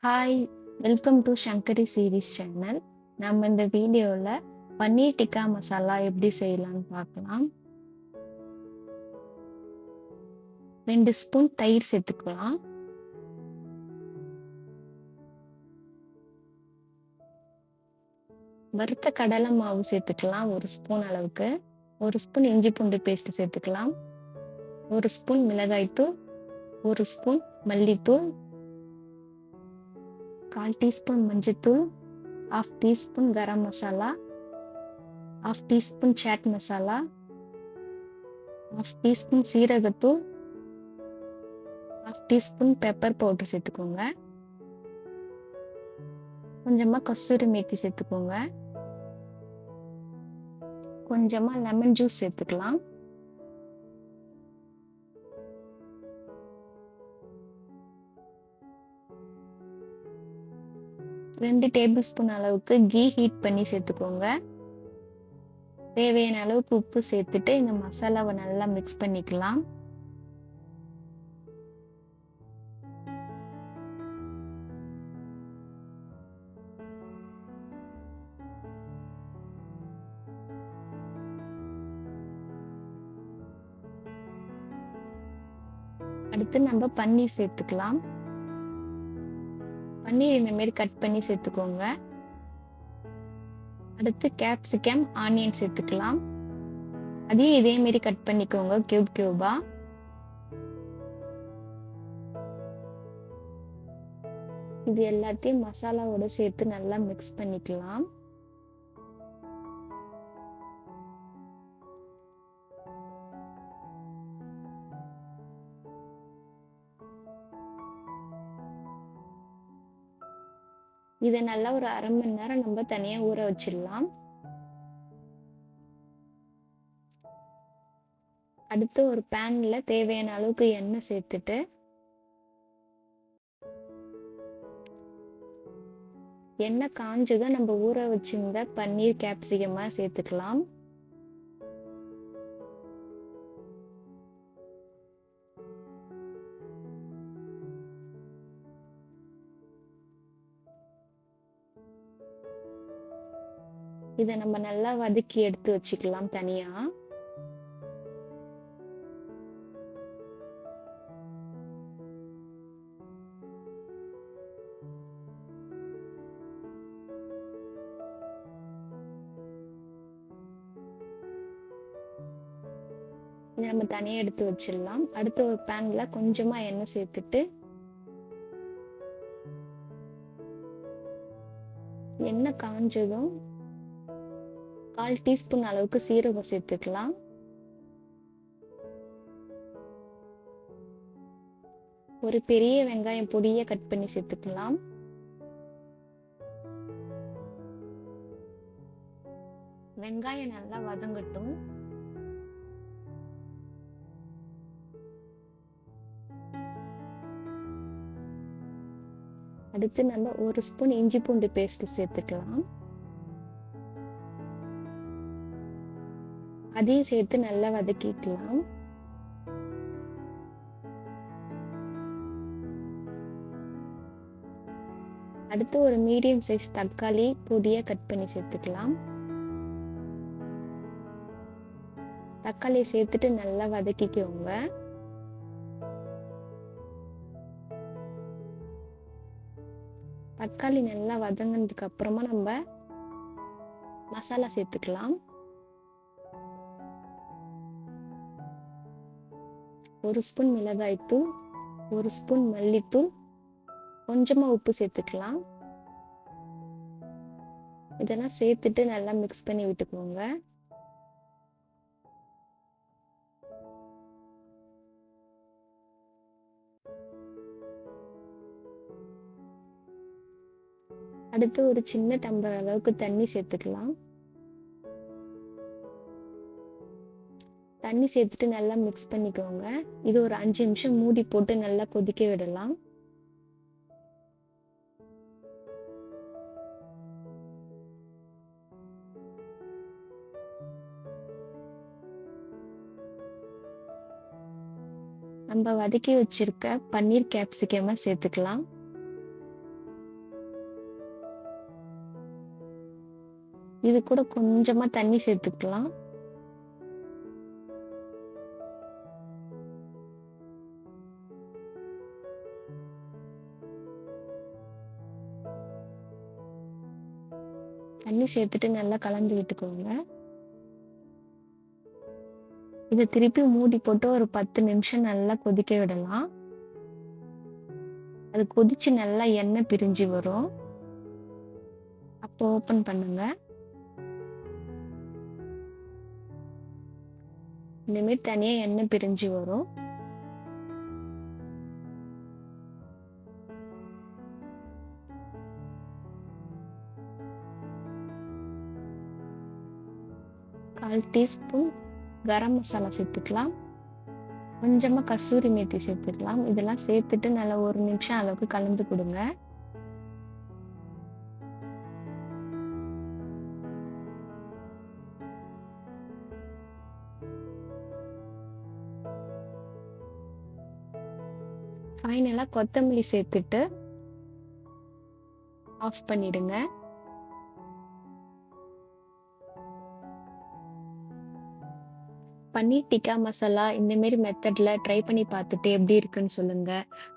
Hi! Welcome to Sankari series channel. நம்ம இந்த வீடியோல பன்னீர் டிக்கா மசாலா எப்படி செய்யலாம்னு பார்க்கலாம். 2 ஸ்பூன் தயிர் சேர்த்துக்கலாம். வறுத்த கடலை மாவு சேர்த்துக்கலாம் 1 ஸ்பூன் அளவுக்கு. 1 ஸ்பூன் இஞ்சி பூண்டு பேஸ்ட் சேர்த்துக்கலாம். 1 ஸ்பூன் மிளகாய்த்தூள், 1 ஸ்பூன் மல்லித்தூள், 1/4 டீஸ்பூன் மஞ்சத்தூள், 1/2 teaspoon garam masala, 1/2 teaspoon chaat masala, 1/2 teaspoon சீரகத்தூள், 1/2 டீஸ்பூன் பெப்பர் பவுடர் சேர்த்துக்கோங்க. கொஞ்சமா கஸ்தூரி மேத்தி சேர்த்துக்கோங்க. கொஞ்சமா லெமன் ஜூஸ் சேர்த்துக்கலாம். ரெண்டு டேபிள் ஸ்பூன் அளவுக்கு கீ ஹீட் பண்ணி சேர்த்துக்கோங்க. தேவையான அளவுக்கு உப்பு சேர்த்துட்டு இந்த மசாலாவை நல்லா மிக்ஸ் பண்ணிக்கலாம். அடுத்து நம்ம பன்னீர் சேர்த்துக்கலாம். பன்னீர் இந்த மாதிரி கட் பண்ணி சேர்த்துக்கோங்க. அடுத்து கேப்சிகம், ஆனியன் சேர்த்துக்கலாம். அதையும் இதே மாதிரி கட் பண்ணிக்கோங்க கியூபா. இது எல்லாத்தையும் மசாலாவோட சேர்த்து நல்லா மிக்ஸ் பண்ணிக்கலாம். இதை நல்லா ஒரு 1/2 மணி நேரம் நம்ம தனியா ஊற வச்சிடலாம். அடுத்து ஒரு பேன்ல தேவையான அளவுக்கு எண்ணெய் சேர்த்துட்டு எண்ணெய் காஞ்சதும் நம்ம ஊற வச்சிருந்த பன்னீர் கேப்சிகமா சேர்த்துக்கலாம். இதை நம்ம நல்லா வதக்கி எடுத்து வச்சுக்கலாம் தனியா. இதை நம்ம தனியா எடுத்து வச்சிடலாம். அடுத்து ஒரு பேன்ல கொஞ்சமா எண்ணெய் சேர்த்துட்டு எண்ணெய் காஞ்சதும் 1/4 டீஸ்பூன் அளவுக்கு சீரகம் சேர்த்துக்கலாம். ஒரு பெரிய வெங்காயம் பொடியா கட் பண்ணி சேர்த்துக்கலாம். வெங்காயம் நல்லா வதங்கட்டும். அடுத்து நம்ம 1 ஸ்பூன் இஞ்சி பூண்டு பேஸ்ட் சேர்த்துக்கலாம். அதையும் சேர்த்து நல்லா வதக்கிக்கலாம். அடுத்து ஒரு மீடியம் சைஸ் தக்காளி பொடியா கட் பண்ணி சேர்த்துக்கலாம். தக்காளியை சேர்த்துட்டு நல்லா வதக்கிக்கோங்க. தக்காளி நல்லா வதங்கினதுக்கு அப்புறமா நம்ம மசாலா சேர்த்துக்கலாம். 1 ஸ்பூன் மிளகாய்த்தூள், 1 ஸ்பூன் மல்லித்தூள், கொஞ்சமா உப்பு சேர்த்துக்கலாம். இதெல்லாம் சேர்த்துட்டு நல்லா மிக்ஸ் பண்ணி விட்டுக்கோங்க. அடுத்து ஒரு சின்ன டம்ளர் அளவுக்கு தண்ணி சேர்த்துக்கலாம். தண்ணி சேர்த்துட்டு நல்லா மிக்ஸ் பண்ணிக்கோங்க. இது ஒரு 5 நிமிஷம் மூடி போட்டு நல்லா கொதிக்க விடலாம். நம்ம வதக்கி வச்சிருக்க பன்னீர் கேப்சிகமை சேர்த்துக்கலாம். இது கூட கொஞ்சமா தண்ணி சேர்த்துக்கலாம். தண்ணி சேர்த்துட்டு நல்லா கலந்து விட்டுக்கோங்க. இத திருப்பி மூடி போட்டு ஒரு 10 நிமிஷம் நல்லா கொதிக்க விடலாம். அது கொதிச்சு நல்லா எண்ணெய் பிரிஞ்சு வரும். அப்போ ஓப்பன் பண்ணுங்க. இந்த மாதிரி தனியா எண்ணெய் பிரிஞ்சு வரும். கால் டீஸ்பூன் கரம் மசாலா சேர்த்துக்கலாம். கொஞ்சமா கசூரி மேத்தி சேர்த்துக்கலாம். இதெல்லாம் சேர்த்துட்டு நல்லா 1 நிமிஷம் அளவுக்கு கலந்து கொடுங்க. ஃபைனலா கொத்தமல்லி சேர்த்துட்டு ஆஃப் பண்ணிடுங்க. பன்னீர் டிக்கா மசாலா இந்த மாரி மெத்தட்ல ட்ரை பண்ணி பார்த்துட்டு எப்படி இருக்குன்னு சொல்லுங்க.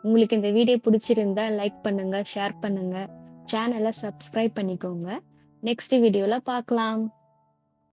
உங்களுக்கு இந்த வீடியோ பிடிச்சிருந்தா லைக் பண்ணுங்க, ஷேர் பண்ணுங்க. சேனலை சப்ஸ்கிரைப் பண்ணிக்கோங்க. நெக்ஸ்ட் வீடியோல பார்க்கலாம்.